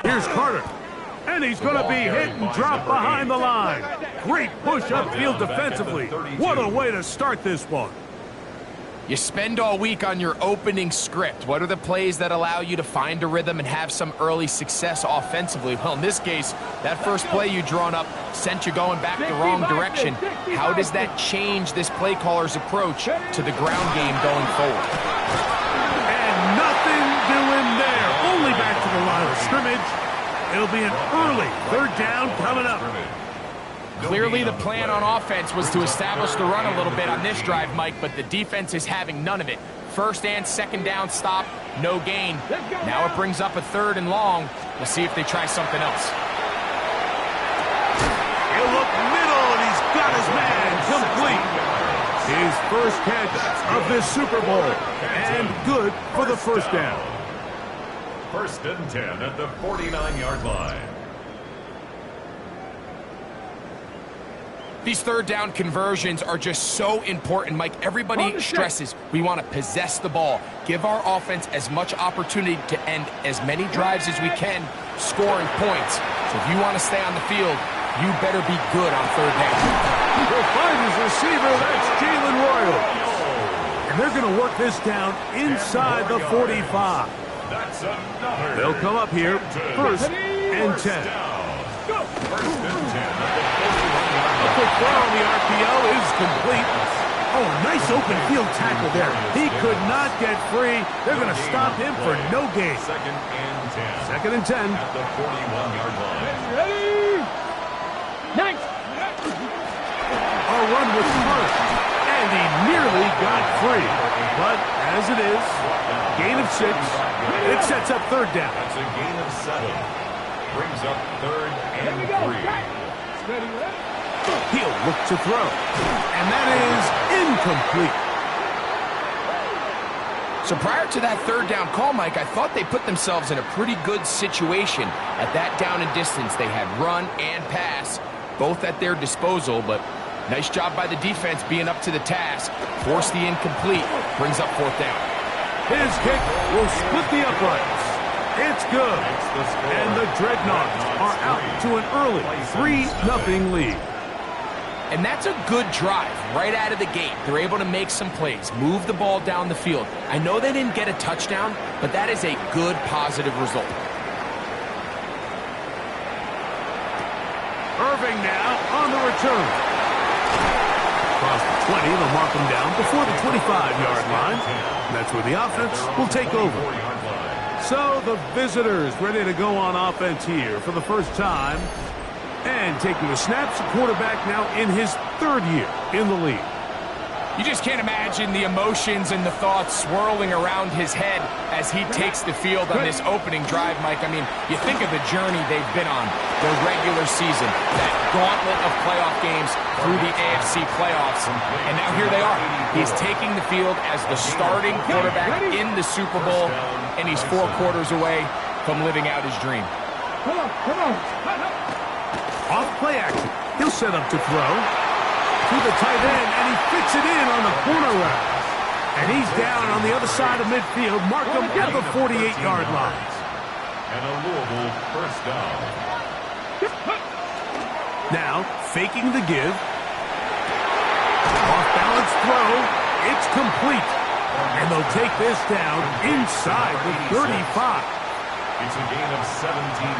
Here's Carter. And he's going to be hit and dropped behind the line. Great push upfield defensively. What a way to start this one. You spend all week on your opening script. What are the plays that allow you to find a rhythm and have some early success offensively? Well, in this case, that first play you drawn up sent you going back the wrong direction. How does that change this play caller's approach to the ground game going forward? And nothing doing there. Only back to the line of scrimmage. It'll be an early third down coming up. Clearly the plan on offense was to establish the run a little bit on this drive, Mike, but the defense is having none of it. First and second down stop, no gain. Now it brings up a third and long. We'll see if they try something else. He'll look middle, and he's got his man complete. His first catch of this Super Bowl, and good for the first down. 1st and 10 at the 49-yard line. These third down conversions are just so important, Mike. Everybody stresses we want to possess the ball, give our offense as much opportunity to end as many drives as we can, scoring points. So if you want to stay on the field, you better be good on third down. He'll find his receiver. That's Jalen Royal. And they're going to work this down inside the 45. They'll come up here, 1st and 10. A quick throw on the RPO is complete. Oh, nice open field tackle there. He could not get free. They're going to stop him for no gain. 2nd and 10. At the 41-yard line. Ready? Nice. A run with first, and he nearly got free. But as it is, gain of 6. It sets up third down. That's a gain of 7. Brings up 3rd and 3. He'll look to throw. And that is incomplete. So prior to that third down call, Mike, I thought they put themselves in a pretty good situation. At that down and distance, they had run and pass, both at their disposal, but nice job by the defense being up to the task. Forced the incomplete, brings up 4th down. His kick will split the uprights. It's good. And the Dreadnoughts are out to an early 3-0 lead. And that's a good drive right out of the gate. They're able to make some plays, move the ball down the field. I know they didn't get a touchdown, but that is a good, positive result. Irving now on the return. Across the 20, they'll mark him down before the 25-yard line. That's where the offense will take over. So the visitors ready to go on offense here for the first time. And taking the snaps, the quarterback now in his 3rd year in the league. You just can't imagine the emotions and the thoughts swirling around his head as he takes the field on this opening drive, Mike. I mean, you think of the journey they've been on, their regular season, that gauntlet of playoff games through the AFC playoffs, and now here they are. He's taking the field as the starting quarterback in the Super Bowl, and he's 4 quarters away from living out his dream. Come on. Off play action. He'll set up to throw. To the tight end, and he fits it in on the corner route. And he's down on the other side of midfield. Mark him at the 48-yard line. And a Louisville 1st down. Now, faking the give. Off-balance throw. It's complete. And they'll take this down inside the 35. It's a gain of 17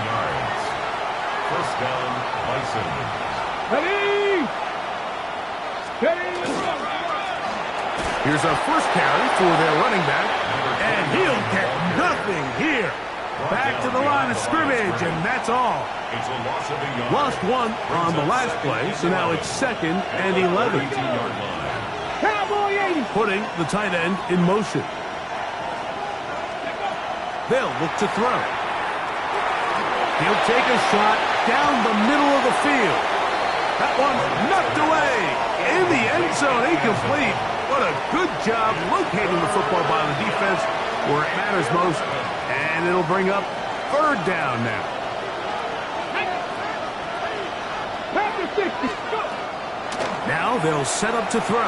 yards. 1st down, Bison. Ready? Here's our first carry for their running back. And he'll get nothing here. Back to the line of scrimmage, and that's all. It's a loss of a yard. Lost 1 on the last play, so now it's 2nd and 11. 18-yard line. Cowboy 80. Putting the tight end in motion. They'll look to throw. He'll take a shot down the middle of the field. That one knocked away in the end zone, incomplete. What a good job locating the football by the defense where it matters most. And it'll bring up 3rd down now. Now they'll set up to throw.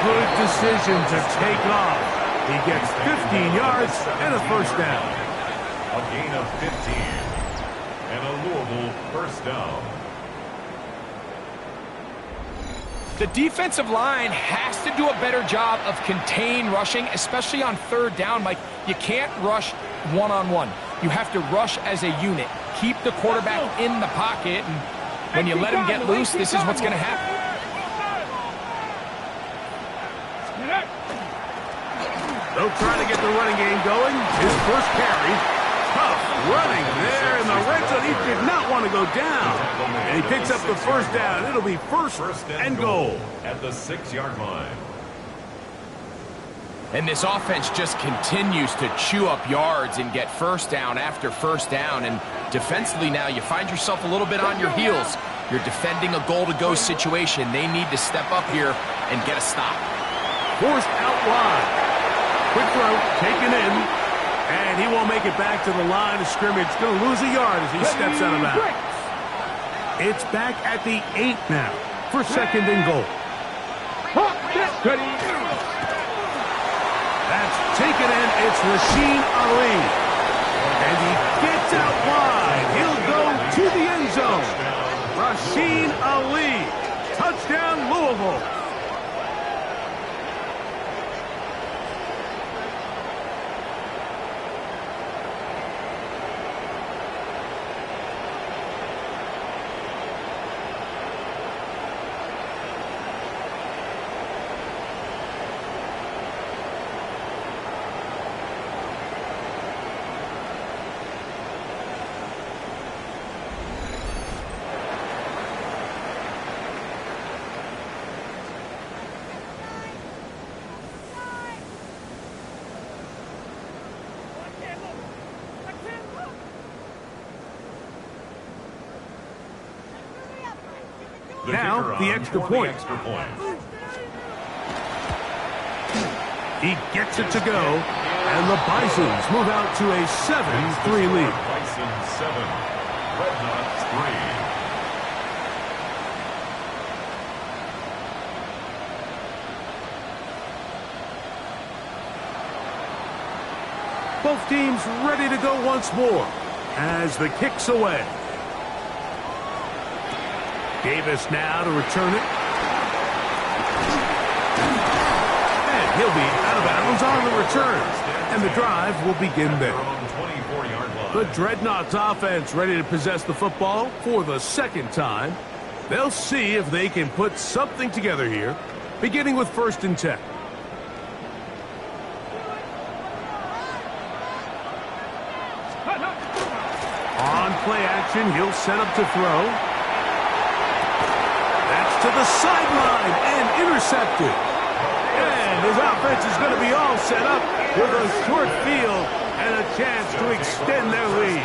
Good decision to take off. He gets 15 yards and a first down. A gain of 15. And a Louisville first down. The defensive line has to do a better job of contain rushing, especially on third down. Mike, you can't rush one-on-one. You have to rush as a unit. Keep the quarterback in the pocket, and when you let him get loose, this is what's going to happen. They'll try to get the running game going. His first carry. Tough running there in the red zone. He did not want to go down. And he picks up the first down. It'll be first and goal at the 6-yard line. And this offense just continues to chew up yards and get first down after first down. And defensively now, you find yourself a little bit on your heels. You're defending a goal-to-go situation. They need to step up here and get a stop. Forced out wide. Quick throw, taken in. And he won't make it back to the line of scrimmage. Going to lose a yard as he steps out of bounds. It's back at the 8 now for second and goal. That's taken in. It's Rasheen Ali. And he gets out wide. He'll go to the end zone. Rasheen Ali. Touchdown, Louisville. Now, the extra point. He gets it to go, and the Bisons move out to a 7-3 lead. Bisons 7, Red Hawks 3. Both teams ready to go once more as the kick's away. Davis now to return it. And he'll be out of bounds on the return. And the drive will begin there. The Dreadnoughts offense ready to possess the football for the second time. They'll see if they can put something together here, beginning with 1st and 10. On play action, he'll set up to throw. To the sideline and intercepted. And his offense is going to be all set up with a short field and a chance to extend their lead.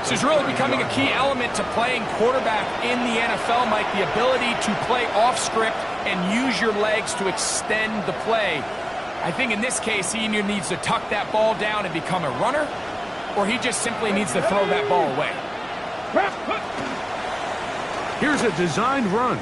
This is really becoming a key element to playing quarterback in the NFL, Mike. The ability to play off script and use your legs to extend the play. I think in this case, he either needs to tuck that ball down and become a runner, or he just simply needs to throw that ball away. Here's a designed run.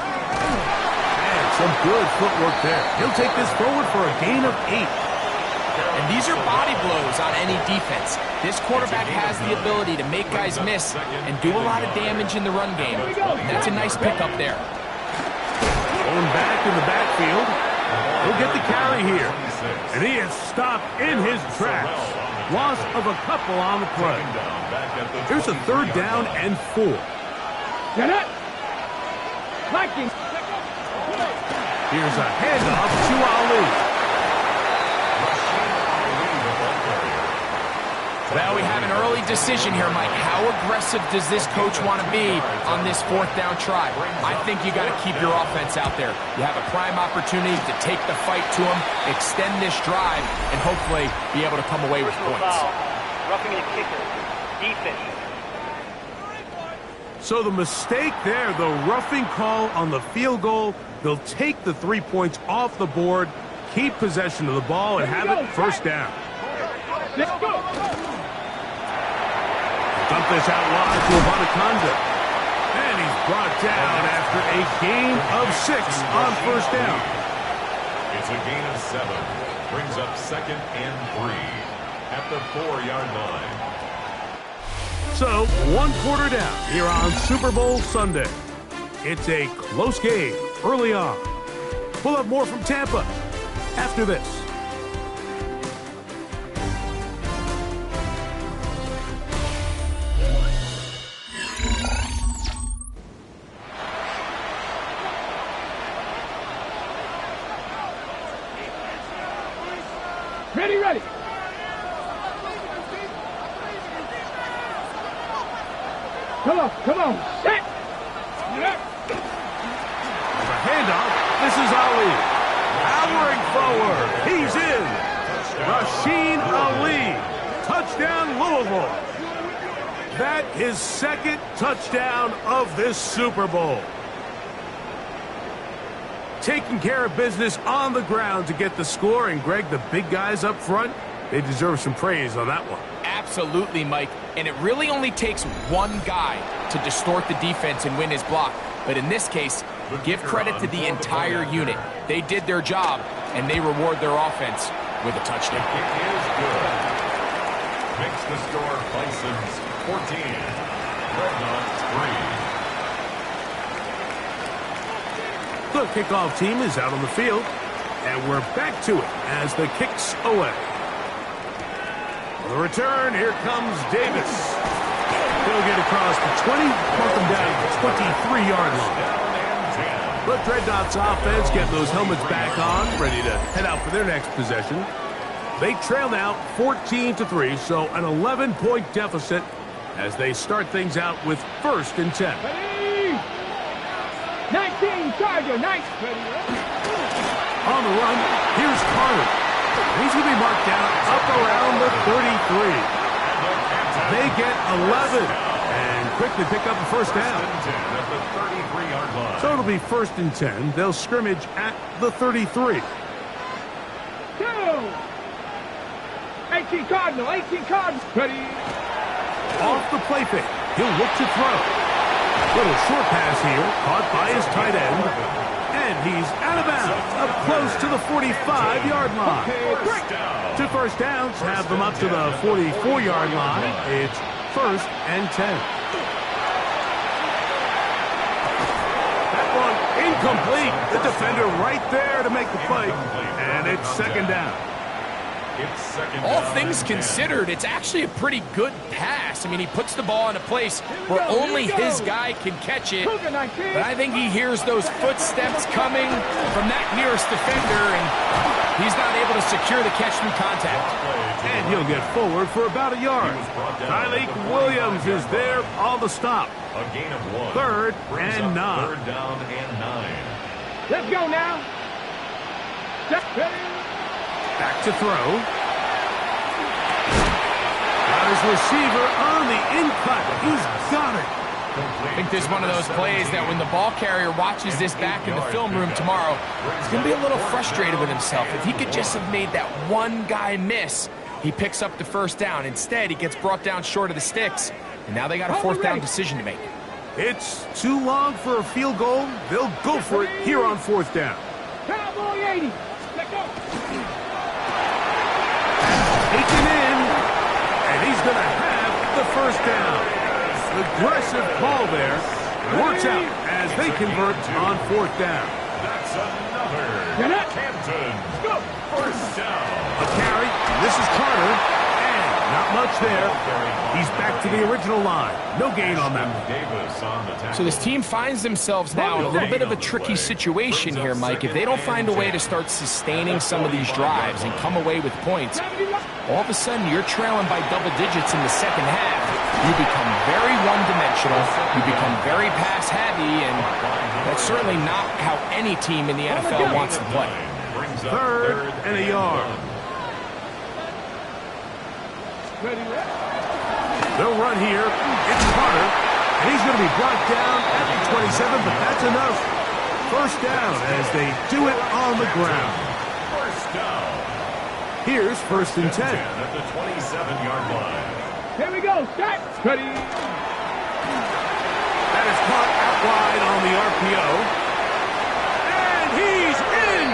And some good footwork there. He'll take this forward for a gain of 8. And these are body blows on any defense. This quarterback has the ability to make guys miss and do a lot of damage in the run game. And that's a nice pickup there. Going back in the backfield. He'll get the carry here. And he is stopped in his tracks. Loss of a couple on the play. Here's a 3rd down and 4. Get it! Vikings! Here's a handoff to Ali. Well, we have an early decision here, Mike. How aggressive does this coach want to be on this 4th down try? I think you got to keep your offense out there. You have a prime opportunity to take the fight to him, extend this drive, and hopefully be able to come away with points. Roughing the kicker. Defense. So the mistake there, the roughing call on the field goal, they'll take the 3 points off the board, keep possession of the ball, and have it first down. Let's go! Dump this out wide to Abanaconda. And he's brought down after a gain of 6 on first down. It's a gain of 7. Brings up 2nd and 3 at the 4-yard line. So, 1 quarter down here on Super Bowl Sunday. It's a close game early on. We'll have more from Tampa after this. Ready, ready. Come on, set. The handoff. This is Ali. Powering forward. He's in. Rasheen Ali. Touchdown, Louisville. That is 2nd touchdown of this Super Bowl. Taking care of business on the ground to get the score. And, Greg, the big guys up front, they deserve some praise on that one. Absolutely, Mike. And it really only takes one guy to distort the defense and win his block. But in this case, give credit to the entire unit. They did their job, and they reward their offense with a touchdown. It is good. Makes the score Bison's 14. Dreadnoughts 3. The kickoff team is out on the field, and we're back to it as the kick's away. On the return, here comes Davis. He'll get across the 20, mark him down at the 23-yard line. The Dreadnoughts offense getting those helmets back on, ready to head out for their next possession. They trail now 14-3, so an 11-point deficit as they start things out with 1st and 10. Ready. 19, Charger, nice. On the run, here's Carter. He's going to be marked down up around the 33. They get 11 and quickly pick up a 1st down. So it'll be 1st and 10. They'll scrimmage at the 33. 18 Cardinal. Ready. Off the play fake. He'll look to throw. Little short pass here, caught by his tight end. And he's out of bounds, up close to the 45-yard line. Two 1st downs have them up to the 44-yard line. It's 1st and 10. That one incomplete. The defender right there to make the play. And it's 2nd down. All things considered, it's actually a pretty good pass. I mean, he puts the ball in a place where only his guy can catch it. But I think he hears those footsteps coming from that nearest defender, and he's not able to secure the catch through contact. And he'll get forward for about a yard. Tyleek Williams is there on the stop. A gain of 1. 3rd and 9. 3rd down and 9. Let's go now. Back to throw. Got his receiver on the in-cut. He's got it. I think this is one of those plays that when the ball carrier watches this back in the film room tomorrow, he's going to be a little frustrated with himself. If he could just have made that one guy miss, he picks up the 1st down. Instead, he gets brought down short of the sticks, and now they got a 4th down decision to make. It's too long for a field goal. They'll go for it here on 4th down. Cowboy 80. Let's go. Taken in, and he's going to have the 1st down. Aggressive ball there. Works out as they convert on 4th down. That's another Canton. 1st down. A carry. This is Carter. And not much there. He's back to the original line. No gain on that one. So this team finds themselves now in a little bit of a tricky situation here, Mike. If they don't find a way to start sustaining some of these drives and come away with points, all of a sudden you're trailing by double digits in the 2nd half. You become very one-dimensional. You become very pass-heavy, and that's certainly not how any team in the NFL wants to play. 3rd and a yard. They'll run here. It's Carter. And he's going to be brought down at the 27, but that's enough. 1st down as they do it on the ground. 1st down. Here's 1st and 10. At the 27-yard line. Here we go. Start. Ready. That is caught out wide on the RPO. And he's in.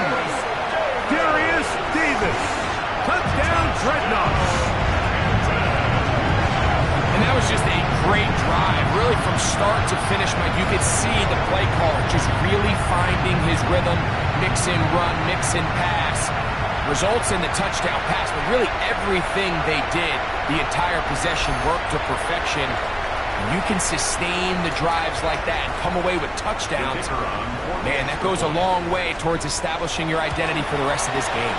start to finish, Mike, you could see the play caller just really finding his rhythm, mix and run, mix and pass. Results in the touchdown pass, but really everything they did, the entire possession worked to perfection. And you can sustain the drives like that and come away with touchdowns. Man, that goes a long way towards establishing your identity for the rest of this game.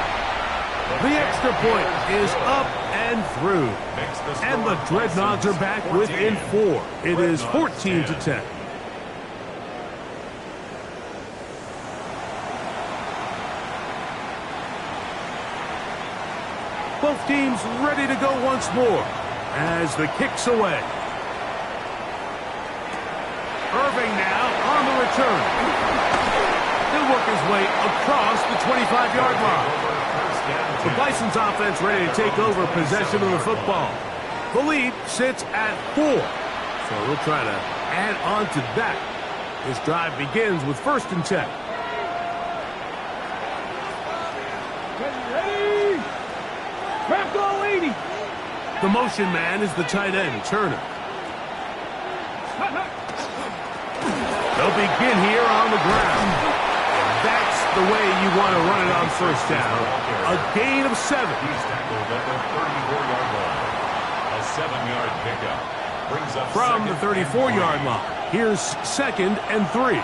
The extra point is up and through. And the Dreadnoughts are back within 4. It is 14-10. Both teams ready to go once more as the kick's away. Irving now on the return. He'll work his way across the 25-yard line. The Bison's offense ready to take over possession of the football. The lead sits at 4. So we'll try to add on to that. This drive begins with 1st and 10. Ready? Crack all 80. The motion man is the tight end, Turner. They'll begin here on the ground. That's the way you want to run it on 1st down. A gain of 7. He's tackled at the 34-yard line. A 7-yard pickup. Brings up from the 34-yard line. Here's 2nd and 3.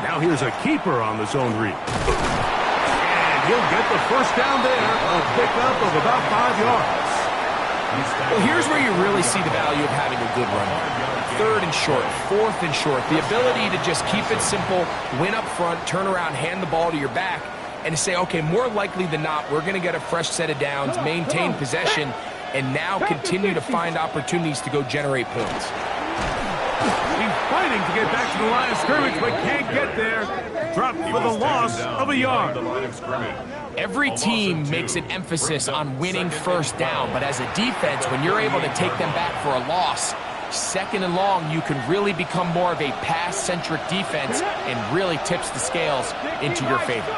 Now here's a keeper on the zone read. And he'll get the 1st down there. A pickup of about 5 yards. Well, here's where you really see the value of having a good run. 3rd and short, 4th and short. The ability to just keep it simple, win up front, turn around, hand the ball to your back, and to say, okay, more likely than not, we're going to get a fresh set of downs, maintain possession, and now continue to find opportunities to go generate points. He's fighting to get back to the line of scrimmage, but can't get there. Dropped for the loss of a yard. Every team makes an emphasis on winning 1st down, but as a defense, when you're able to take them back for a loss, 2nd and long, you can really become more of a pass-centric defense and really tips the scales into your favor.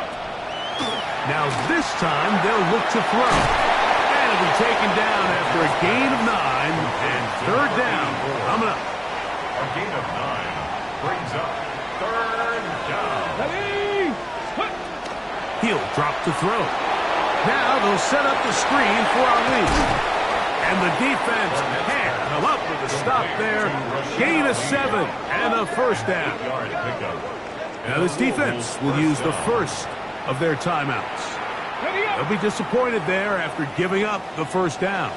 Now this time, they'll look to throw. And it'll be taken down after a gain of 9 and 3rd down coming up. A gain of 9 brings up 3rd down. He'll drop to throw. Now they'll set up the screen for Ali. And the defense can't come up with a stop there. Gain of 7 and a 1st down. Now this defense will use the 1st of their timeouts. They'll be disappointed there after giving up the 1st down.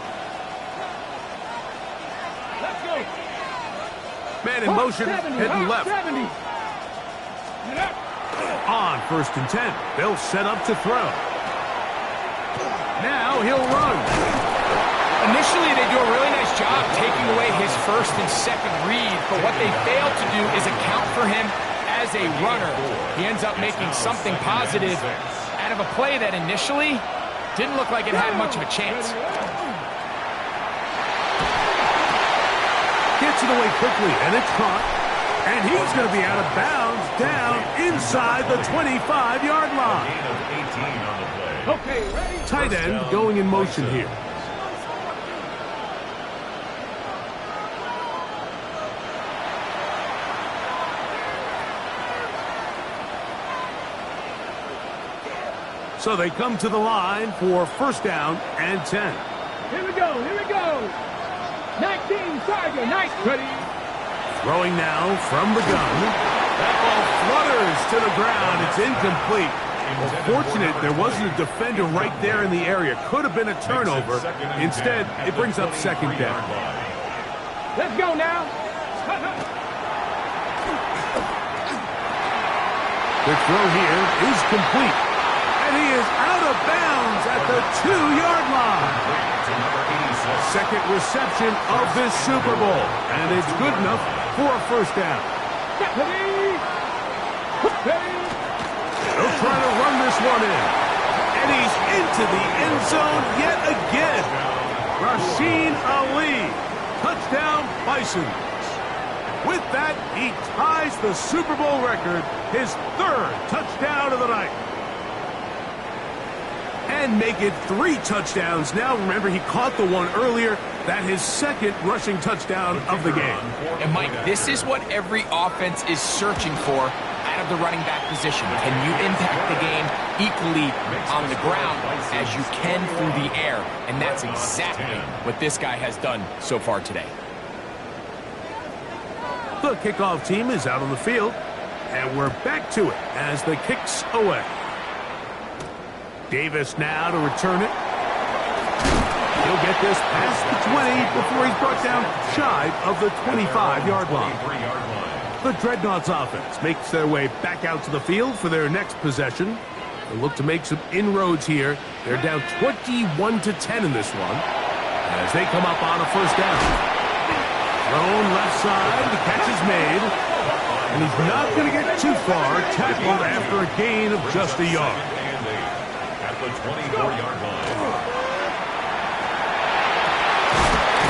Man in motion, heading left. On 1st and 10, they'll set up to throw. Now he'll run. Initially, they do a really nice job taking away his 1st and 2nd read, but what they fail to do is account for him as a runner. He ends up making something positive out of a play that initially didn't look like it had much of a chance. Gets it away quickly, and it's caught. And he's going to be out of bounds down inside the 25-yard line. Gain of 18 on the play. Okay, ready? Tight end going in motion here. So they come to the line for 1st down and 10. Here we go, here we go. 19, Tiger, nice. Ready? Throwing now from the gun. That ball flutters to the ground. It's incomplete. Well, fortunate there wasn't a defender right there in the area. Could have been a turnover. Instead, it brings up 2nd down. Let's go now. The throw here is complete. And he is out of bounds at the 2-yard line. 2nd reception of this Super Bowl. And it's good enough for a 1st down. They'll try to run this one in. And he's into the end zone yet again. Rasheen Ali. Touchdown Bisons. With that, he ties the Super Bowl record, his 3rd touchdown of the night. And make it 3 touchdowns now. Remember, he caught the one earlier. That his second rushing touchdown of the game. And Mike, this is what every offense is searching for out of the running back position. Can you impact the game equally on the ground as you can through the air? And that's exactly what this guy has done so far today. The kickoff team is out on the field, and we're back to it as the kick's away. Davis now to return it. He'll get this past the 20 before he's brought down shy of the 25-yard line. The Dreadnoughts offense makes their way back out to the field for their next possession. They'll look to make some inroads here. They're down 21-10 in this one as they come up on a first down. Thrown left side, the catch is made, and he's not going to get too far, tackled after a gain of just a yard. At the 24-yard line.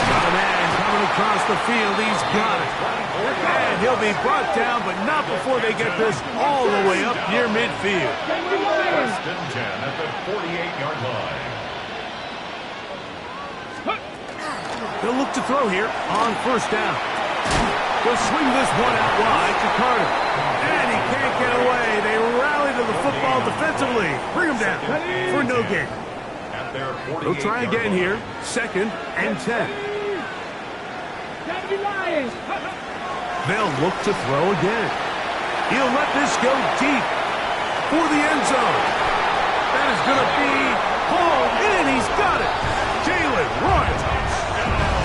Got a man coming across the field, he's got it. And he'll be brought down, but not before they get this all the way up near midfield. First and 10 at the 48-yard line. They'll look to throw here on first down. They'll swing this one out wide to Carter. And he can't get away. They rally to the football defensively. Bring him down for no gain. They'll try again here. Second and 10. They'll look to throw again. He'll let this go deep for the end zone. That is going to be hauled in. He's got it. Jalen Roy.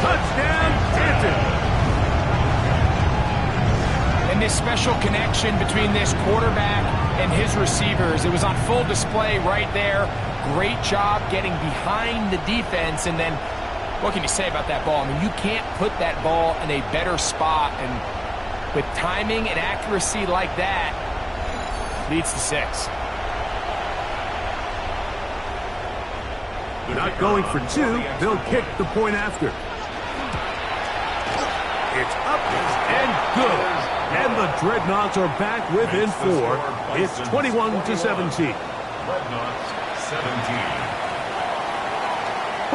Touchdown, Canton. And this special connection between this quarterback and his receivers, it was on full display right there. Great job getting behind the defense. And then, what can you say about that ball? I mean, you can't put that ball in a better spot. And with timing and accuracy like that, leads to 6. Not going for 2. They'll kick the point after. It's up and good. And the Dreadnoughts are back within 4. It's 21-17. Dreadnoughts 17.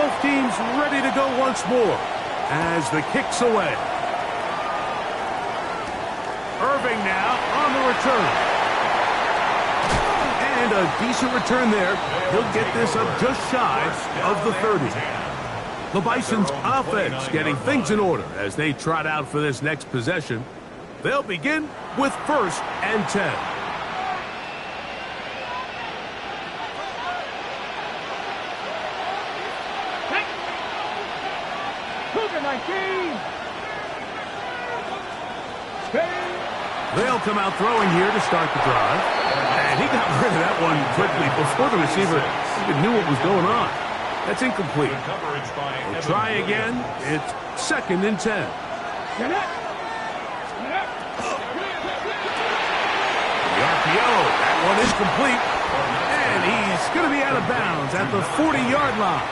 Both teams ready to go once more as the kick's away. Irving now on the return. And a decent return there. He'll get this up just shy of the 30. The Bison's offense getting things in order as they trot out for this next possession. They'll begin with first and 10. They'll come out throwing here to start the drive. And he got rid of that one quickly before the receiver even knew what was going on. That's incomplete. We'll try again. It's second and 10. The RPO, that one is complete. And he's going to be out of bounds at the 40-yard line.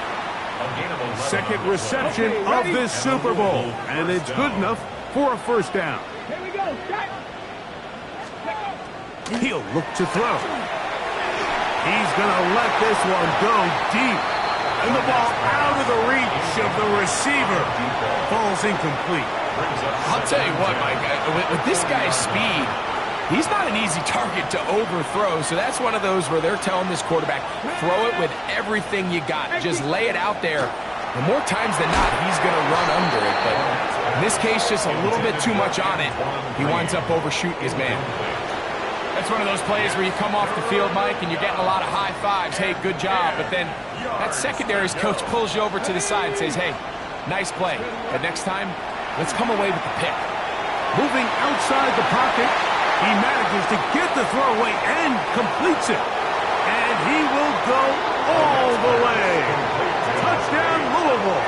Second reception of this Super Bowl. And it's good enough for a first down. Here we go. He'll look to throw. He's going to let this one go deep. And the ball out of the reach of the receiver. Falls incomplete. I'll tell you what, Mike, with this guy's speed, he's not an easy target to overthrow. So that's one of those where they're telling this quarterback, throw it with everything you got. Just lay it out there. And more times than not, he's going to run under it. But in this case, just a little bit too much on it. He winds up overshooting his man. That's one of those plays where you come off the field, Mike, and you're getting a lot of high fives. Hey, good job. But then that secondary's coach pulls you over to the side and says, hey, nice play. But next time, let's come away with the pick. Moving outside the pocket, he manages to get the throw away and completes it. And he will go all the way. Touchdown, Louisville.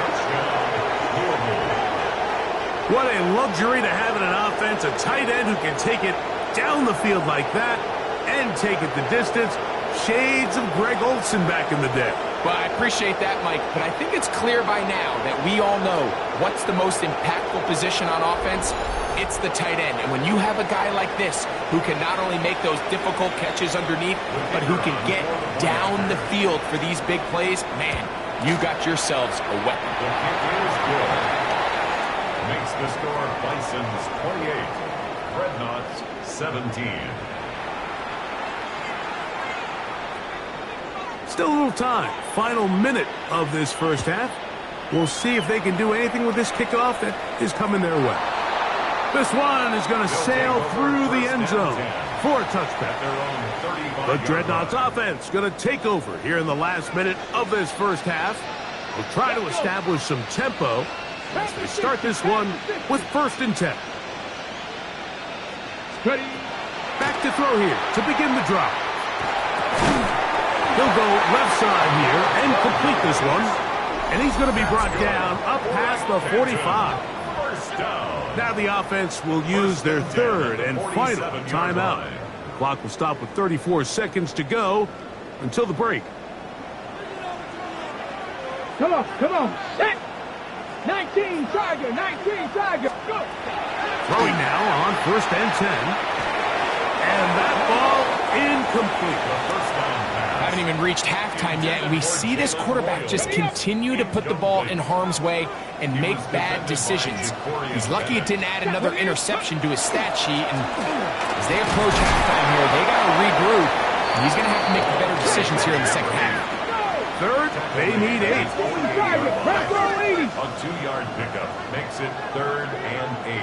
What a luxury to have in an offense, a tight end who can take it down the field like that and take it the distance. Shades of Greg Olsen back in the day. Well, I appreciate that, Mike, but I think it's clear by now that we all know what's the most impactful position on offense. It's the tight end. And when you have a guy like this who can not only make those difficult catches underneath, but who can get down the field for these big plays, man, you got yourselves a weapon. The kick is good. Makes the score Bisons 28, Dreadnoughts 17. Still a little time. Final minute of this first half. We'll see if they can do anything with this kickoff that is coming their way. This one is going to sail through the end zone for a touchback. The Dreadnoughts offense going to take over here in the last minute of this first half. They'll try to establish some tempo as they start this one with 1st and 10. Back to throw here to begin the drive. He'll go left side here and complete this one. And he's going to be brought down up past the 45. Now the offense will use their 3rd and final timeout. The clock will stop with 34 seconds to go until the break. Come on, set. 19 Tiger, go. Throwing now on 1st and 10. And that ball incomplete. Haven't even reached halftime yet, and we see this quarterback just continue to put the ball in harm's way and make bad decisions. He's lucky it didn't add another interception to his stat sheet, and as they approach halftime here, they got to regroup, and he's going to have to make better decisions here in the second half. 3rd, they need 8. A 2-yard pickup makes it 3rd and 8.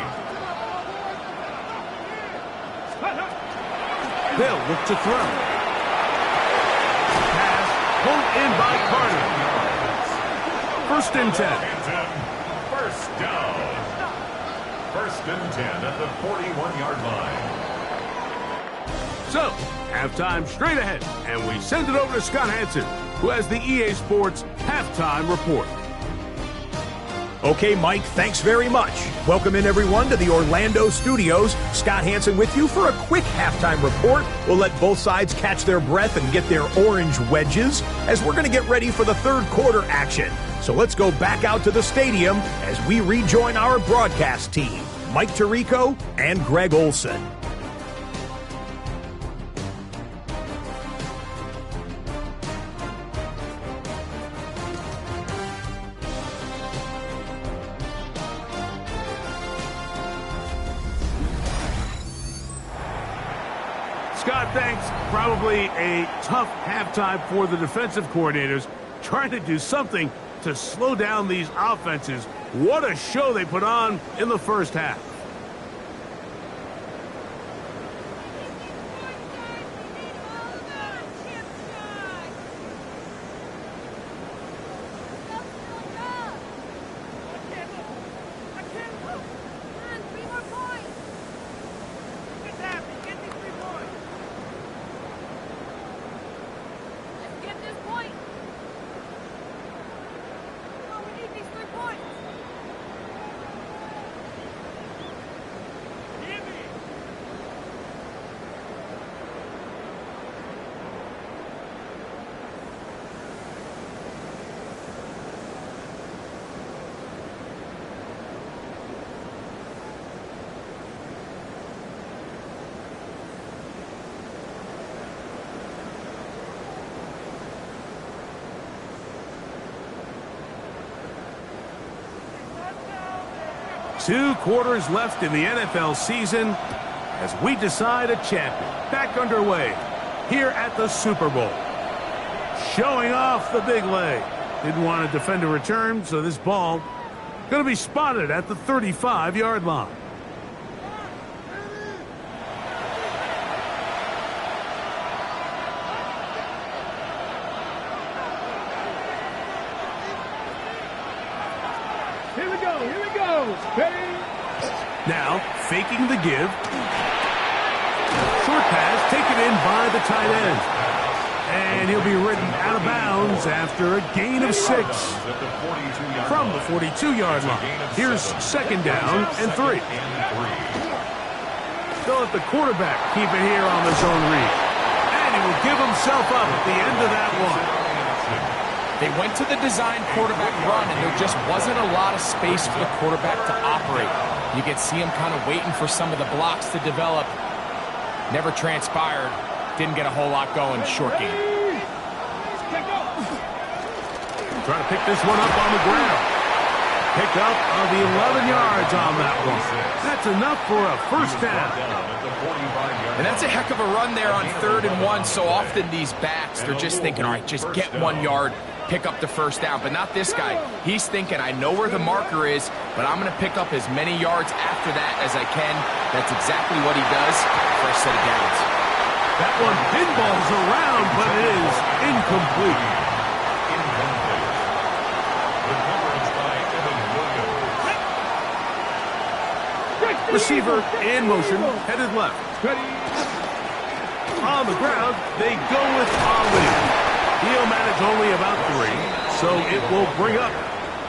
They'll look to throw. Pass pulled in by Carter. 1st and 10. First down. 1st and 10 at the 41-yard line. So, halftime straight ahead, and we send it over to Scott Hansen, who has the EA Sports Halftime Report. Okay, Mike, thanks very much. Welcome in, everyone, to the Orlando studios. Scott Hansen with you for a quick halftime report. We'll let both sides catch their breath and get their orange wedges as we're going to get ready for the 3rd quarter action. So let's go back out to the stadium as we rejoin our broadcast team, Mike Tirico and Greg Olson. Scott, thanks. Probably a tough halftime for the defensive coordinators, trying to do something to slow down these offenses. What a show they put on in the first half. Two quarters left in the NFL season as we decide a champion. Back underway here at the Super Bowl. Showing off the big leg. Didn't want to defend a return, so this ball going to be spotted at the 35-yard line. Here we go. Ready? Now, faking the give. Short pass taken in by the tight end. And he'll be ridden out of bounds after a gain of 6 from the 42-yard line. Here's 2nd down and 3. They'll let the quarterback keep it here on the zone read. And he will give himself up at the end of that one. They went to the design quarterback run, and there just wasn't a lot of space for the quarterback to operate. You could see him kind of waiting for some of the blocks to develop. Never transpired. Didn't get a whole lot going. Short game. try to pick this one up on the ground. Pick up of the 11 yards on that one. That's enough for a first down. And that's a heck of a run there on 3rd and 1. So often these backs, they're just thinking, all right, just get 1 yard, pick up the first down. But not this guy. He's thinking, I know where the marker is, but I'm going to pick up as many yards after that as I can. That's exactly what he does. First set of downs. That one pinballs around, but it is incomplete. Receiver in motion, headed left. On the ground, they go with Ali. He'll manage only about 3, so it will bring up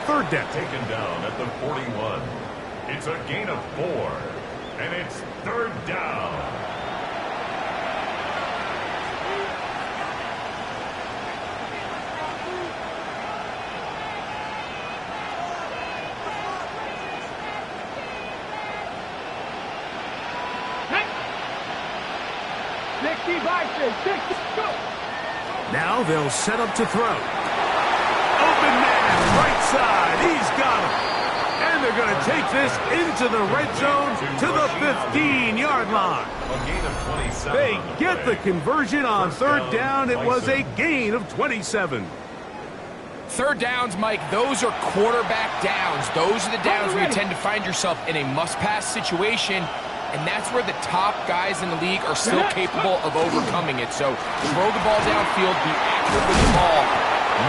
3rd down. Taken down at the 41. It's a gain of 4, and it's 3rd down. Now they'll set up to throw. Open man, right side. He's got him. And they're going to take this into the red zone to the 15-yard line. A gain of 27. They get the conversion on 3rd down. It was a gain of 27. 3rd downs, Mike, those are quarterback downs. Those are the downs where you tend to find yourself in a must-pass situation. And that's where the top guys in the league are still capable of overcoming it. So throw the ball downfield, be accurate with the ball.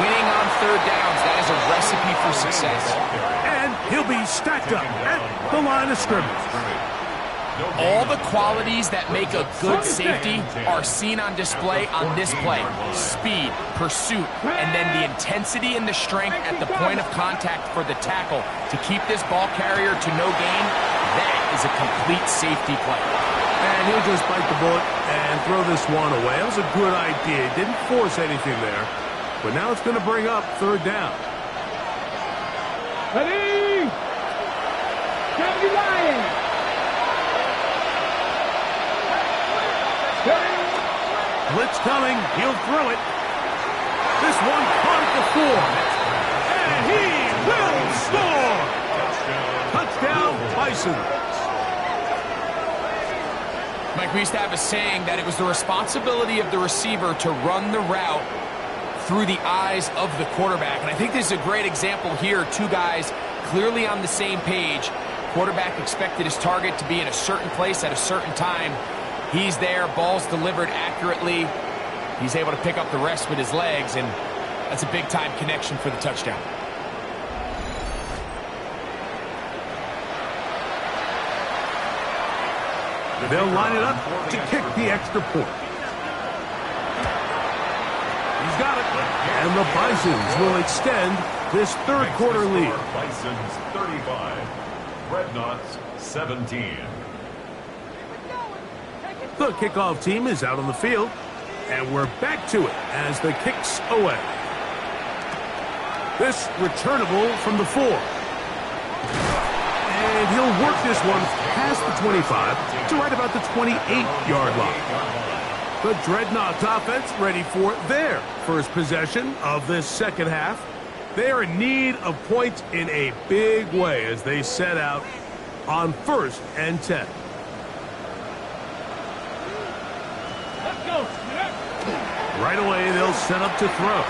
Winning on 3rd downs, that is a recipe for success. And he'll be stacked up at the line of scrimmage. All the qualities that make a good safety are seen on display on this play. Speed, pursuit, and then the intensity and the strength at the point of contact for the tackle to keep this ball carrier to no gain. That is a complete safety play. And he'll just bite the bullet and throw this one away. That was a good idea. He didn't force anything there. But now it's going to bring up 3rd down. Ready? Champion Lion. Blitz coming. He'll throw it. This one caught at the 4. And he will score. Touchdown, Bison. Mike, we used to have a saying that it was the responsibility of the receiver to run the route through the eyes of the quarterback. And I think this is a great example here. 2 guys clearly on the same page. Quarterback expected his target to be in a certain place at a certain time. He's there, ball's delivered accurately. He's able to pick up the rest with his legs, and that's a big-time connection for the touchdown. They'll line it up to kick the extra point. He's got it. And the Bisons will extend this 3rd quarter lead. Bisons 35, Dreadnoughts 17. The kickoff team is out on the field, and we're back to it as the kick's away. This returnable from the 4. And he'll work this one past the 25 to right about the 28-yard line. The Dreadnoughts offense ready for their first possession of this second half. They are in need of points in a big way as they set out on 1st and 10. Right away, they'll set up to throw.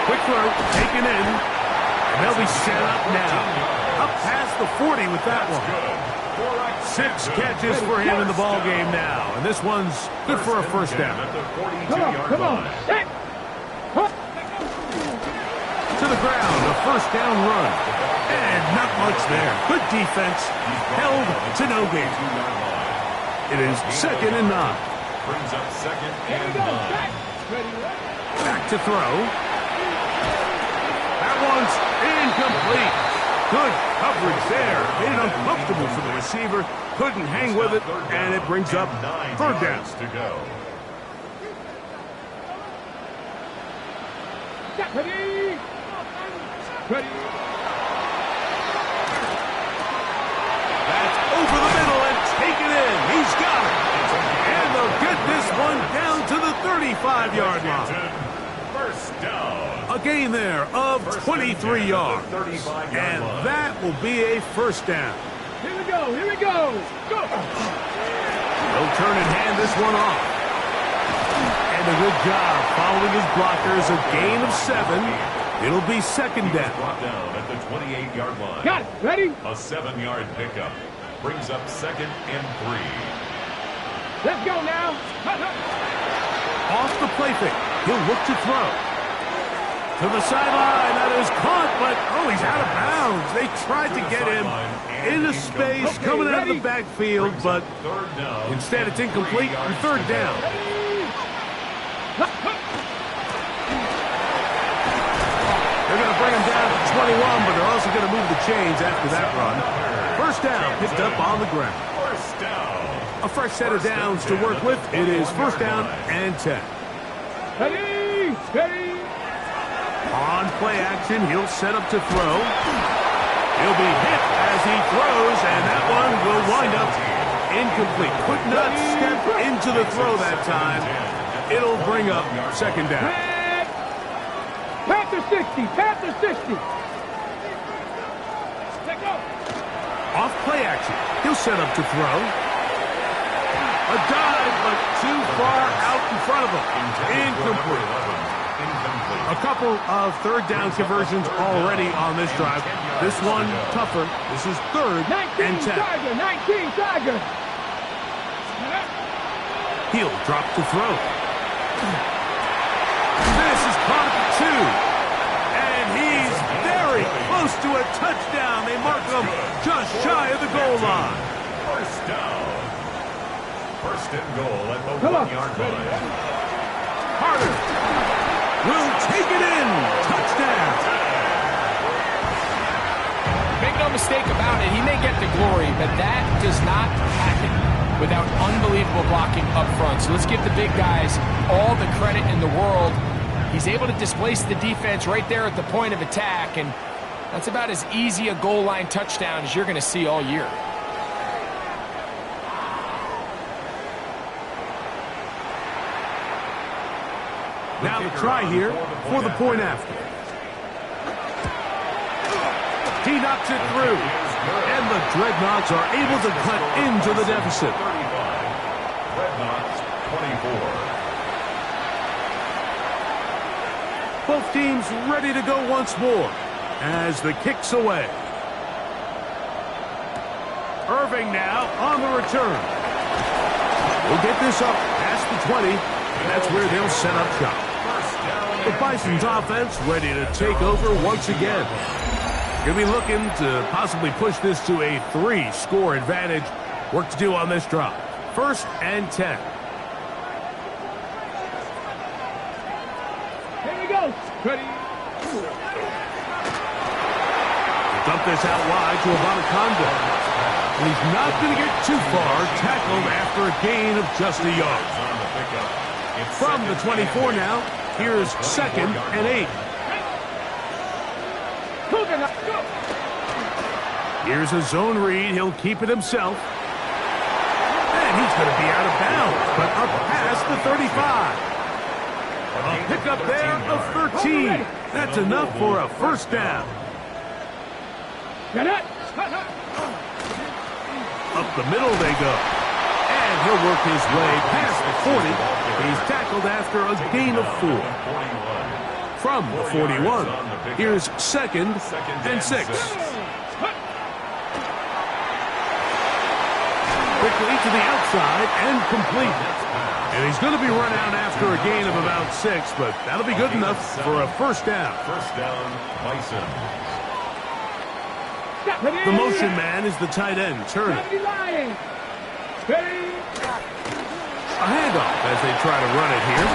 Quick throw, taken in, and they'll be set up now. Up past the 40 with that one. 6 catches for him in the ball game now, and this one's good for a first down. Come on. To the ground, a first down run. And not much there. Good defense, held to no gain. It is 2nd and 9. Brings up 2nd and 9. Back to throw. That one's incomplete. Good coverage there. Made it uncomfortable for the receiver. Couldn't hang with it, and it brings up 3rd down. To go. Ready? That's over the middle and taken in. He's got it. And they'll get this one down to the 35-yard line. First down. A gain there of 23 yards. And that will be a first down. Here we go. Here we go. Go. He'll turn and hand this one off. And a good job following his blockers. A gain of 7. It'll be second down. Brought down at the 28-yard line. Got it. Ready? A 7-yard pickup brings up 2nd and 3. Let's go now. Off the play fake. He'll look to throw. To the sideline. That is caught, but he's out of bounds. They tried to get him into space coming out of the backfield, but instead it's incomplete and third down. They're going to bring him down to 21, but they're also going to move the chains after that run. First down, picked up on the ground. First down. A fresh set of downs to work with. It is first down and 10. Ready. Ready. On play action, he'll set up to throw. He'll be hit as he throws, and that one will wind up incomplete. Could not step into the throw that time. It'll bring up second down. Panther 60. Panther 60. Take off. Off play action, he'll set up to throw. A dive, but too far out in front of him. Incomplete. A couple of third down conversions already on this drive. This one tougher. This is third and 10. Tiger, 19 Tiger. He'll drop to throw. This is caught at the 2. And he's very close to a touchdown. They mark him just shy of the goal line. First down. First and goal at the 1-yard line. Carter will take it in. Touchdown. Make no mistake about it, he may get the glory, but that does not happen without unbelievable blocking up front. So let's give the big guys all the credit in the world. He's able to displace the defense right there at the point of attack, and that's about as easy a goal line touchdown as you're going to see all year. Now the try here for the point after. He knocks it through, and the Dreadnoughts are able to cut into the deficit. 35. Dreadnoughts 24. Both teams ready to go once more as the kick's away. Irving now on the return. We'll get this up past the 20, and that's where they'll set up shop. The Bison's offense ready to take over once again. Going to be looking to possibly push this to a 3-score advantage. Work to do on this drive. First and 10. Here we go. Ready. Dump this out wide to Abanaconda. And he's not going to get too far. Tackled after a gain of just a yard. From the 24 now, here's second and 8. Here's a zone read. He'll keep it himself. And he's going to be out of bounds, but up past the 35. A pickup there of 13. That's enough for a first down. Up the middle they go. And he'll work his way past the 40. He's tackled after a gain of 4. From the 41, here's second and 6. Quickly to the outside and complete. And he's going to be run out after a gain of about 6, but that'll be good enough for a first down. First down, Bison. The motion man is the tight end, Turner. A handoff as they try to run it here.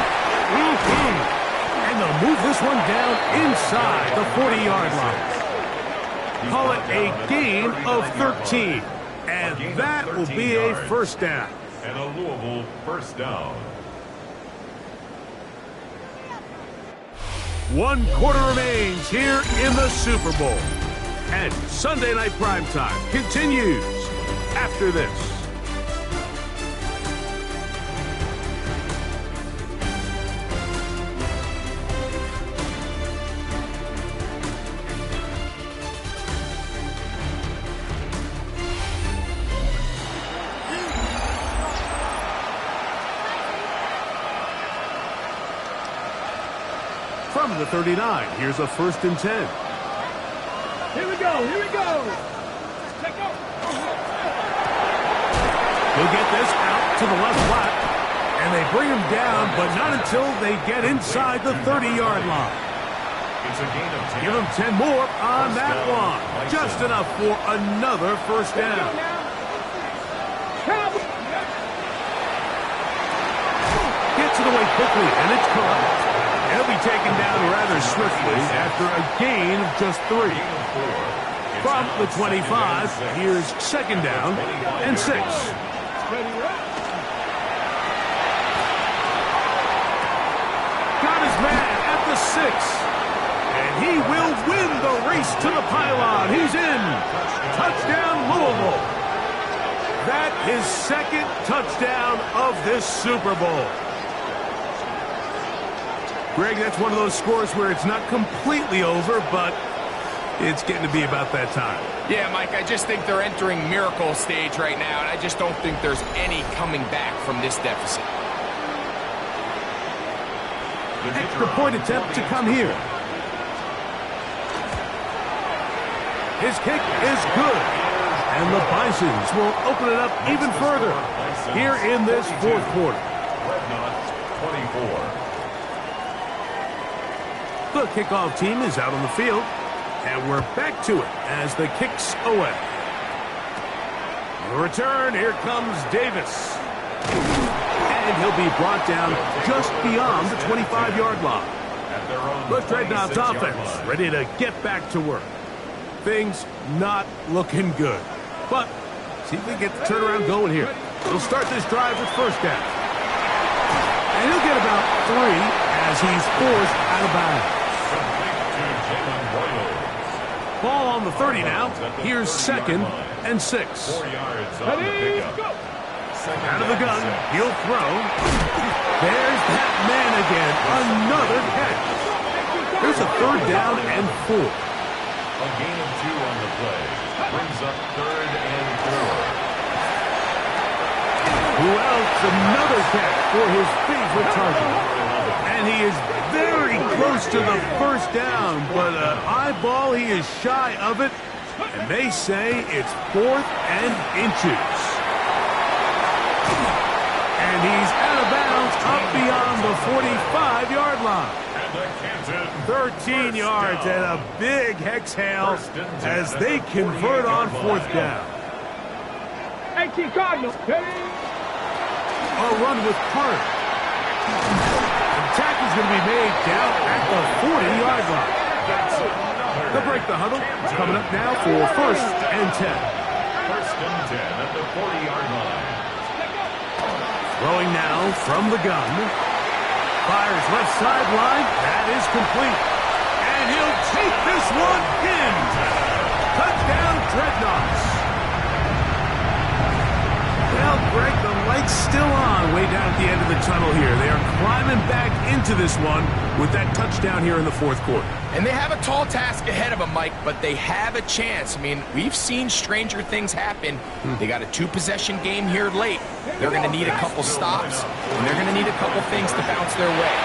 And they'll move this one down inside the 40-yard line. Call it a gain of 13. And that will be a first down. And a Louisville first down. 1 quarter remains here in the Super Bowl. And Sunday Night Primetime continues after this. from the 39. Here's a 1st and 10. Here we go. Here we go. Let's go. He'll get this out to the left flat. And they bring him down, but not until they get inside the 30-yard line. It's a gain of 10. Give him 10 more on that one. Just enough for another 1st down. Gets it away quickly, and it's caught. He'll be taken down rather swiftly after a gain of just 3. From the 25, here's 2nd down and 6. Got his man at the 6. And he will win the race to the pylon. He's in. Touchdown, Louisville. That is 2nd touchdown of this Super Bowl. Greg, that's one of those scores where it's not completely over, but it's getting to be about that time. Yeah, Mike, I just think they're entering miracle stage right now, and I just don't think there's any coming back from this deficit. Extra point attempt to come here. His kick is good. And the Bisons will open it up even further here in this 4th quarter. Dreadnoughts 24. The kickoff team is out on the field. And we're back to it as the kick's away. The return, here comes Davis. And he'll be brought down just beyond the 25-yard line. The Dreadnoughts offense ready to get back to work. Things not looking good. But see if they get the turnaround going here. They'll start this drive with 1st down. And he'll get about 3 as he's forced out of bounds. Ball on the 30 now. Here's 2nd and 6. 4 yards on the pickup. Out of the gun, he'll throw. There's that man again. Another catch. There's a 3rd down and 4. A gain of 2 on the play. Brings up 3rd and 4. Who else? Another catch for his favorite target. And he is very close to the 1st down, but an eyeball, he is shy of it. And they say it's 4th and inches. And he's out of bounds up beyond the 45-yard line. 13 yards and a big exhale as they convert on 4th down. 18 Cardinals. A run with Carter. The tackle's going to be made down at the 40-yard line. They'll break the huddle. It's coming up now for 1st and 10. 1st and 10 at the 40-yard line. Throwing now from the gun. Fires left sideline. That is complete. And he'll take this one in. Touchdown, Dreadnoughts. Well, Greg, the light's still on way down at the end of the tunnel here. They are climbing back into this one with that touchdown here in the 4th quarter. And they have a tall task ahead of them, Mike, but they have a chance. I mean, we've seen stranger things happen. They got a 2-possession game here late. They're going to need a couple stops, and they're going to need a couple things to bounce their way.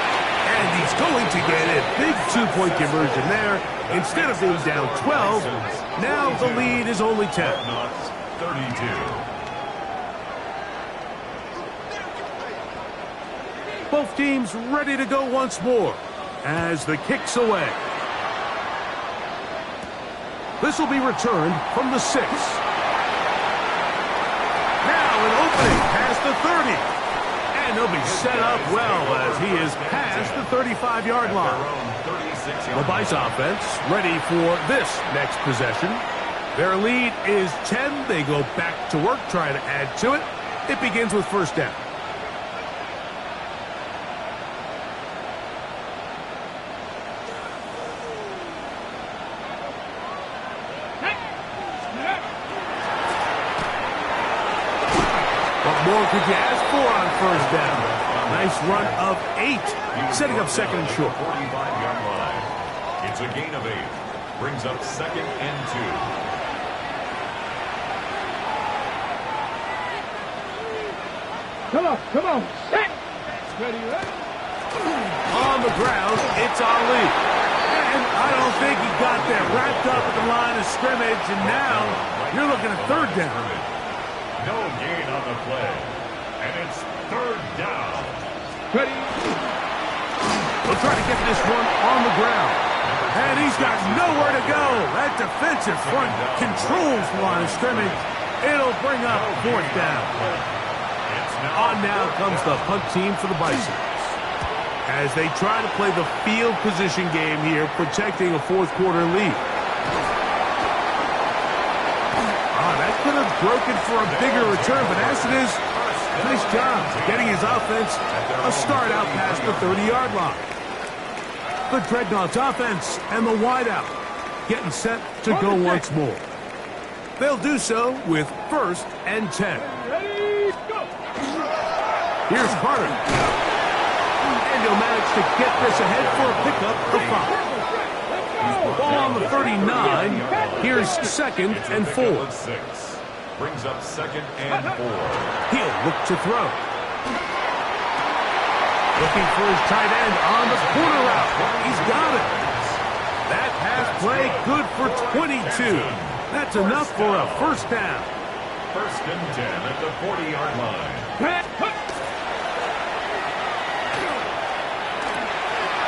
And he's going to get a big 2-point conversion there. Instead of being down 12, now the lead is only 10. 32. Both teams ready to go once more as the kick's away. This will be returned from the 6. Now an opening past the 30. And he'll be set up well as he is past the 35-yard line. The Bice offense ready for this next possession. Their lead is 10. They go back to work, trying to add to it. It begins with 1st down. What more could you ask for on 1st down? Nice run of 8, setting up 2nd and short. 45-yard line. It's a gain of 8. Brings up 2nd and 2. Come on. Set. Ready, ready. On the ground, it's Ali. And I don't think he got there. Wrapped up at the line of scrimmage, and now you're looking at third down. No gain on the play. And it's third down. Ready. We'll try to get this one on the ground. And he's got nowhere to go. That defensive front controls the line of scrimmage. It'll bring up fourth down. On now comes the punt team for the Bison, as they try to play the field position game here, protecting a fourth quarter lead. That could have broken for a bigger return, but as it is, nice job getting his offense a start out past the 30-yard line. The Dreadnoughts offense and the wideout getting set to go once more. They'll do so with 1st and 10. Ready, go. Here's Carter. And he'll manage to get this ahead for a pickup of 5. Ball on the 39. Here's 2nd and 4. Brings up 2nd and 4. He'll look to throw. Looking for his tight end on the corner route. He's got it. That pass play good for 22. That's enough for a first down. 1st and 10 at the 40-yard line.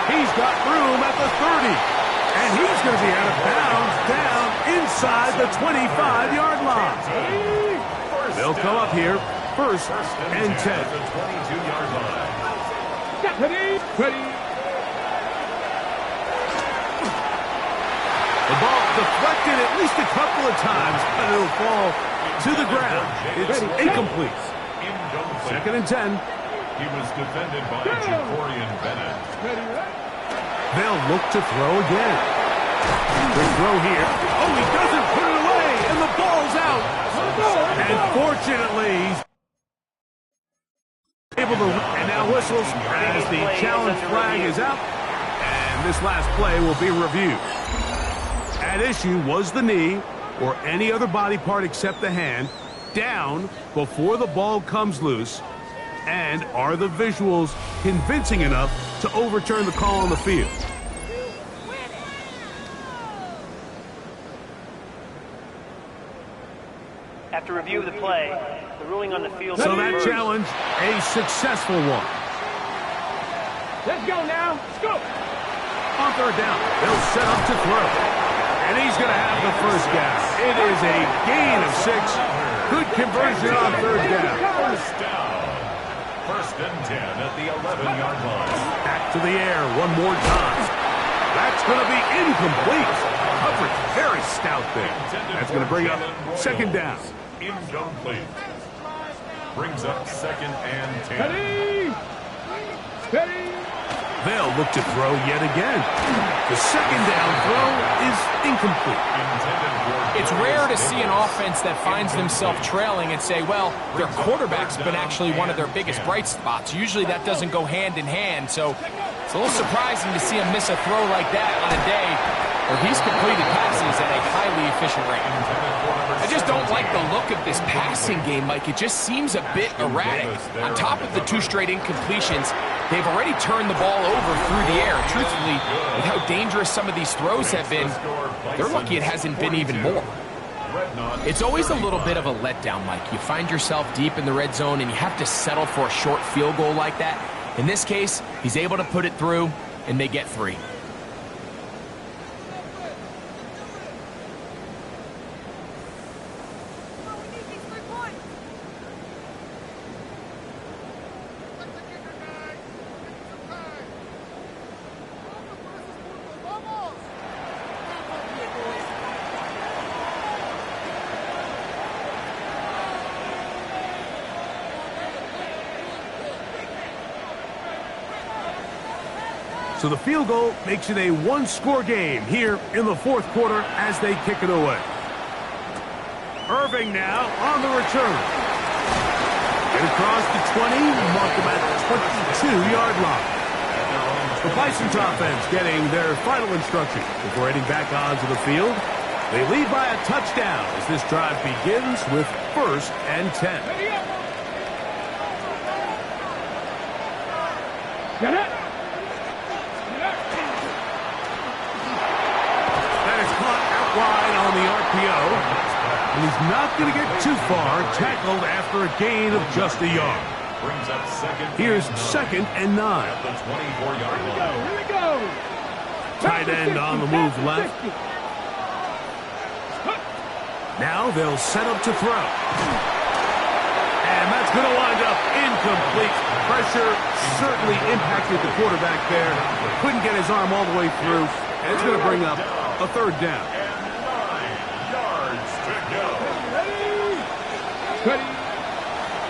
He's got room at the 30. And he's going to be out of bounds down inside the 25-yard line. They'll come up here 1st and 10. At the 22-yard line. Ready, ready. The ball deflected at least a couple of times, but it'll fall to the ground. It's incomplete. 2nd and 10. He was defended by Jacorian Bennett. They'll look to throw again. The throw here. Oh, he doesn't put it away, and the ball's out. And fortunately, he's able to, and now whistles as the challenge flag is out. And this last play will be reviewed. At issue was the knee, or any other body part except the hand, down before the ball comes loose. And are the visuals convincing enough to overturn the call on the field? After review of the play, the ruling on the field... So that challenge, a successful one. Let's go now. Let's go. On third down, they'll set up to throw. And he's going to have the first down. It is a gain of 6. Good conversion on third down. First down. 1st and 10 at the 11-yard line. Back to the air one more time. That's going to be incomplete. Coverage very stout there. That's going to bring up 2nd down. Incomplete. Brings up 2nd and 10. Ready, ready. They'll look to throw yet again. The 2nd down throw is incomplete. It's rare to see an offense that finds themselves trailing and say, well, their quarterback's been actually one of their biggest bright spots. Usually that doesn't go hand in hand, so it's a little surprising to see him miss a throw like that on a day where he's completed passes at a highly efficient rate. I just don't like the look of this passing game, Mike. It just seems a bit erratic. On top of the 2 straight incompletions, they've already turned the ball over through the air. Truthfully, with how dangerous some of these throws have been, they're lucky it hasn't been even more. It's always a little bit of a letdown, Mike. You find yourself deep in the red zone and you have to settle for a short field goal like that. In this case, he's able to put it through, and they get 3. So the field goal makes it a 1-score game here in the 4th quarter as they kick it away. Irving now on the return. Get across the 20, mark him at the 22-yard line. The Bison's offense getting their final instruction before heading back onto the field. They lead by a touchdown as this drive begins with 1st and 10. Get it. And he's not going to get too far, tackled after a gain of just a yard. Brings up second. Here's 2nd and 9. At the 24-yard line. Here we go. Tight end on the move left. Now they'll set up to throw. And that's going to wind up incomplete. Pressure certainly impacted the quarterback there. Couldn't get his arm all the way through. And it's going to bring up a 3rd down. And 9 yards to go. Ready.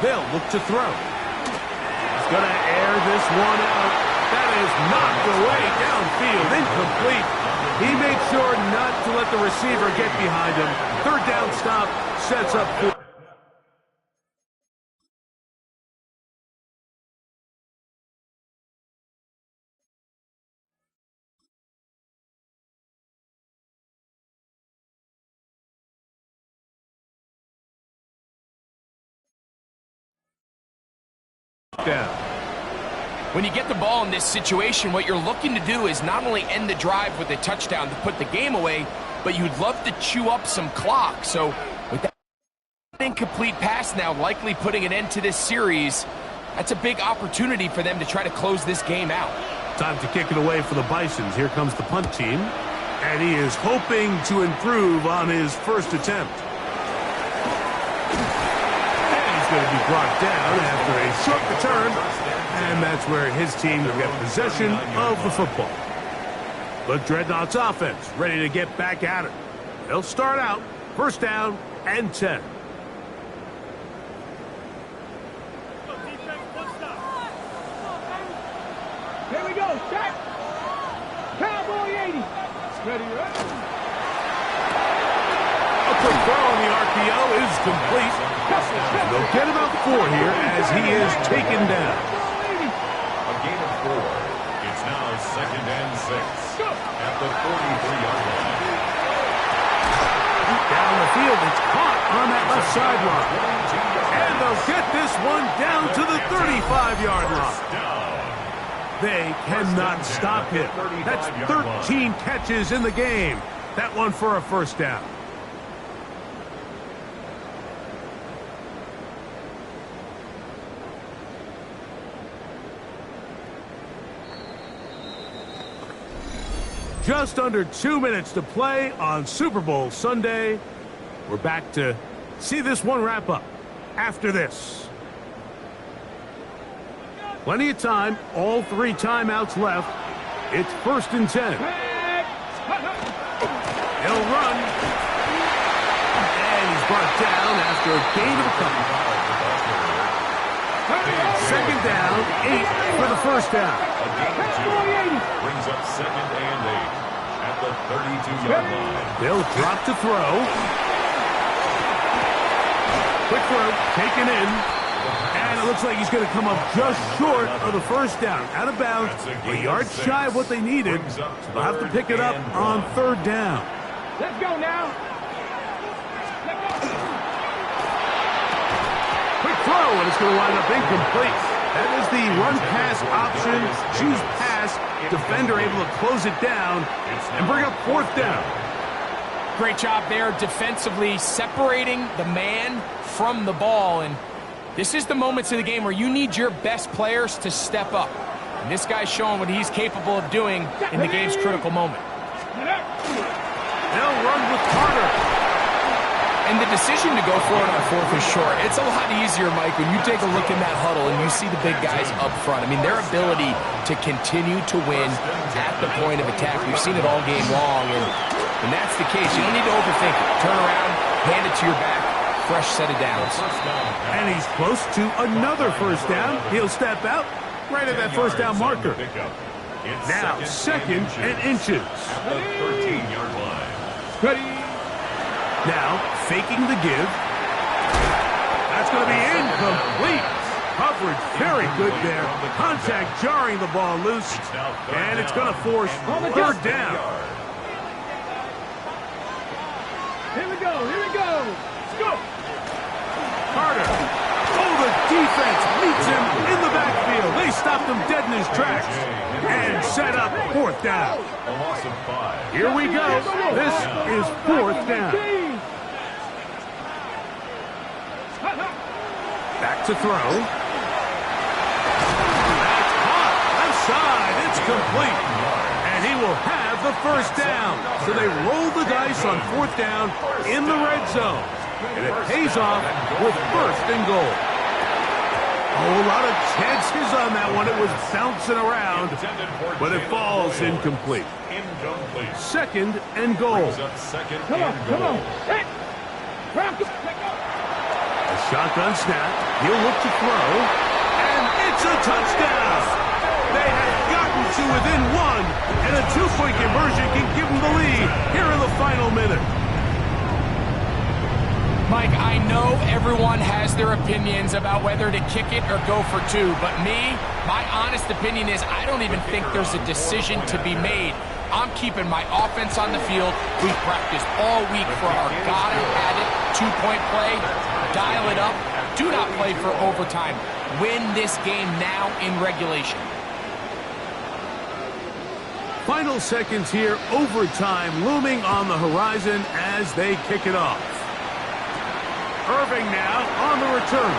They'll look to throw. He's going to air this one out. That is knocked away downfield. Incomplete. He made sure not to let the receiver get behind him. 3rd down stop sets up for down. When you get the ball in this situation, what you're looking to do is not only end the drive with a touchdown to put the game away, but you'd love to chew up some clock. So with that incomplete pass now likely putting an end to this series, that's a big opportunity for them to try to close this game out. Time to kick it away for the Bisons. Here comes the punt team. And he is hoping to improve on his first attempt. And he's going to be brought down after a short return. And that's where his team will get possession of the football. The Dreadnoughts offense ready to get back at it. They'll start out 1st down and 10. Here we go. Set. Cowboy 80. Ready. A quick throw on the RPO is complete. They'll get about 4 here as he is taken down. A gain of 4. It's now 2nd and 6. At the 43-yard line. Down the field, it's caught on that left sideline. And they'll get this one down to the 35-yard line. They cannot stop him. That's 13 catches in the game. That one for a 1st down. Just under 2 minutes to play on Super Bowl Sunday. We're back to see this one wrap up after this. Plenty of time, all 3 timeouts left. It's 1st and 10. He'll run. And he's brought down after a gain of a couple. 2nd down, 8 for the 1st down. Brings up 2nd and 8 at the 32-yard line. They'll drop to throw. Quick throw, taken in. And it looks like he's going to come up just short of the 1st down. Out of bounds, a yard shy of what they needed. So they'll have to pick it up on 3rd down. Let's go now. Quick throw, and it's going to wind up incomplete. That is the run-pass option. Choose pass. Defender able to close it down and bring up 4th down. Great job there defensively separating the man from the ball. And this is the moments in the game where you need your best players to step up. And this guy's showing what he's capable of doing in the game's critical moment. They'll run with Carter. And the decision to go for it on 4th is short. It's a lot easier, Mike, when you take a look in that huddle and you see the big guys up front. I mean, their ability to continue to win at the point of attack. We've seen it all game long, and when that's the case, you don't need to overthink it. Turn around, hand it to your back, fresh set of downs. And he's close to another 1st down. He'll step out right at that 1st down marker. Now 2nd and inches. At the 13-yard line. Ready. Now, faking the give. That's going to be incomplete. Coverage very good there. Contact jarring the ball loose. And it's going to force 3rd down. Here we go. Here we go. Let's go. Carter. Oh, the defense meets him in the backfield. They stopped him dead in his tracks. And set up 4th down. A loss of 5. Here we go. This is 4th down. Back to throw. That's caught. Left side. It's complete. And he will have the first down. So they roll the dice on 4th down in the red zone. And it pays off with 1st and goal. Oh, a lot of chances on that one. It was bouncing around, but it falls incomplete. 2nd and goal. Come on. Hey. A shotgun snap. He'll look to throw. And it's a touchdown. They have gotten to within 1, and a 2-point conversion can give them the lead here in the final minute. Mike, I know everyone has their opinions about whether to kick it or go for 2, but my honest opinion is I don't even think there's a decision to be made. I'm keeping my offense on the field. We've practiced all week for our gotta-have-it 2-point play. Dial it up. Do not play for overtime. Win this game now in regulation. Final seconds here, overtime looming on the horizon as they kick it off. Irving now on the return.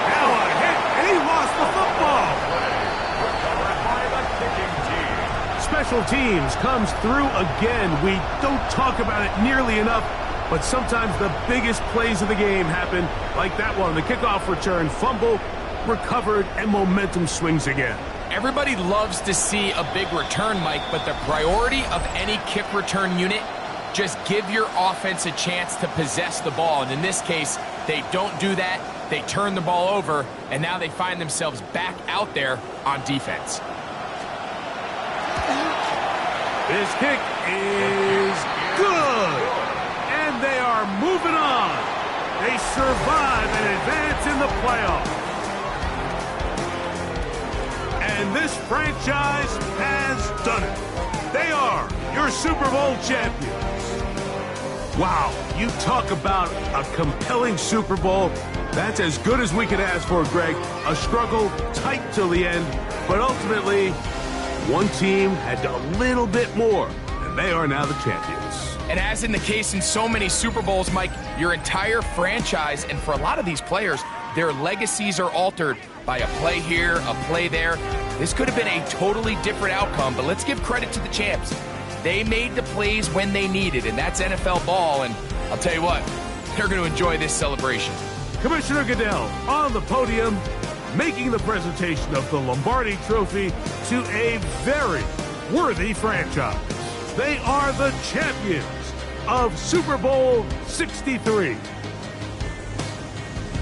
Now a hit, and he lost the football. Special teams comes through again. We don't talk about it nearly enough, but sometimes the biggest plays of the game happen like that one. The kickoff return, fumble, recovered, and momentum swings again. Everybody loves to see a big return, Mike, but the priority of any kick return unit, just give your offense a chance to possess the ball. And in this case, they don't do that. They turn the ball over, and now they find themselves back out there on defense. This kick is good. And they are moving on. They survive and advance in the playoffs. And this franchise has done it. They are your Super Bowl champions. Wow, you talk about a compelling Super Bowl. That's as good as we could ask for, Greg. A struggle tight till the end, but ultimately, one team had a little bit more, and they are now the champions. And as in the case in so many Super Bowls, Mike, your entire franchise, and for a lot of these players, their legacies are altered by a play here, a play there. This could have been a totally different outcome, but let's give credit to the champs. They made the plays when they needed, and that's NFL ball, and I'll tell you what, they're going to enjoy this celebration. Commissioner Goodell on the podium, making the presentation of the Lombardi Trophy to a very worthy franchise. They are the champions of Super Bowl 63.